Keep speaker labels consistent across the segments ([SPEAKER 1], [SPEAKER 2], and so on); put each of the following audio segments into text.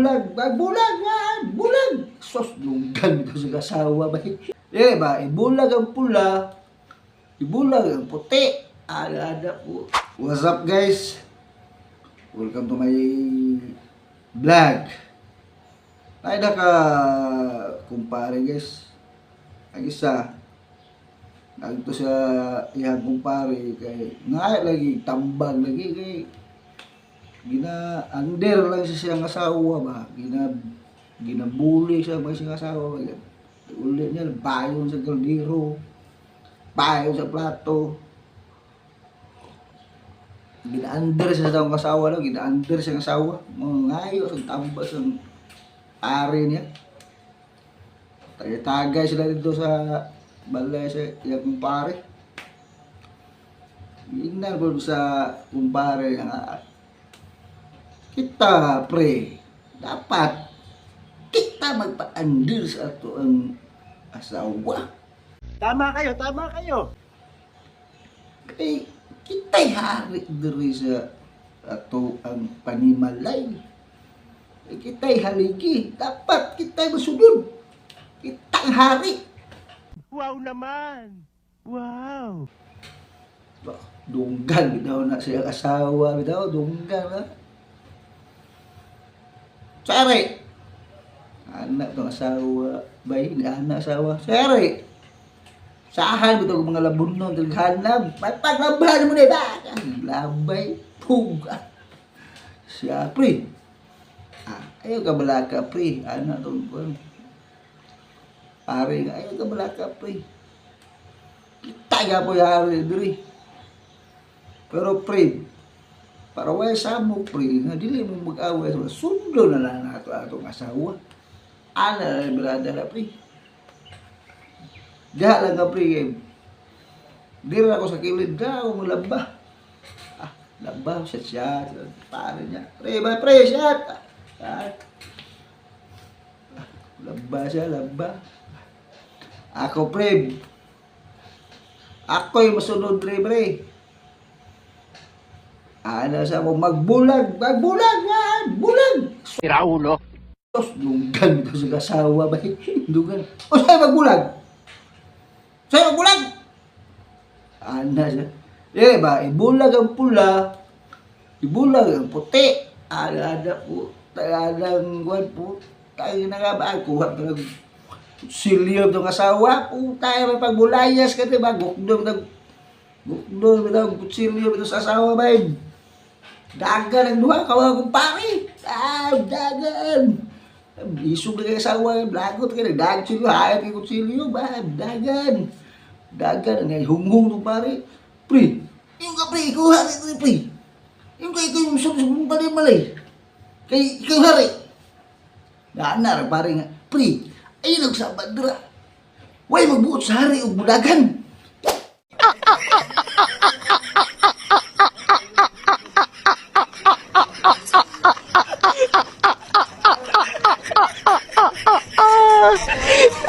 [SPEAKER 1] bulag. Sos, lunggan ito sa kasawa ba? Eh ba, ibulag ang pula, ibulag ang puti. Ada po. What's up guys? Welcome to my vlog. Ay ka kumpare guys. Ang isa, nagto sa iyang kumpare kay nga lagi tambal lagi kay gina-under lang siya siyang asawa ba, ginabuli siya ba siyang asawa ba. Ulit niya, bayon sa kaldero, bayon sa plato. Gina-under siya sa asawa lang, gina-under siya ng asawa. Ngayo sa tambas ng pare niya. Tagay sila dito sa balay sa iyang kumpare. Ingnan ko sa kumpare nga, kita pre, dapat kita magpa-under sa ato ang asawa.
[SPEAKER 2] Tama kayo.
[SPEAKER 1] Kay kita'y hari diri sa ato ang panimalay. Kita'y haligi, dapat kita'y masunod. Kita'ng hari.
[SPEAKER 2] Wow naman! Wow!
[SPEAKER 1] Dunggan bitaw na siya asawa bitaw, dunggan ha. Sari! Anak itong asawa, bay, hindi anak asawa. Sari! Saan bitaw mga labunon, taghanap. Paglabahan mo na ba? Labay, puga. Siya, pre. Ayaw ka balaka, pre. Anak itong pare nga, ayaw ka balaka, pre. Kita po yari, diri. Pero, pre, para way sa mo, pre, nga dili mo mag-away, sundo na lang nato atong asawa. Ana na brada na, pre. Diha lang ka, pre. Dili ako sa kilid, diha ako malaba. Laba, siya, pare niya. Pre, siya. Laba siya, laba. Ako, pre. Ako yung masunod, pre. Ano sa mo magbulag.
[SPEAKER 2] Sira ulo.
[SPEAKER 1] Sos, lunggan ito sa kasawa ba? Lunggan. O sa'yo magbulag? Ano siya? Eh ba, ibulag ang pula, ibulag ang puti. Ada po, tagadang guwan po. Tayo na nga ba? Kuha pa ng silyo itong asawa. Tayo may pagbulayas ka, diba? Gukdom ng kutsilyo ito sa asawa ba? Dagan ang duha, kawa kong pari. Dagan. Isog na kayo asawa, blagot kayo, nagdagan silyo, hayat kayo kutsilyo ba? Dagan. Ang hunghung itong pari. Pre, yung ka pre, ikaw hari ito pre. Yung kayo yung sumsum malay. Kay ikaw hari. Daanar, pari nga. Pre, ayun nagsabad dira. Way magbuot sa hari o bulagan.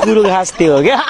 [SPEAKER 2] Kurang hasti, okay?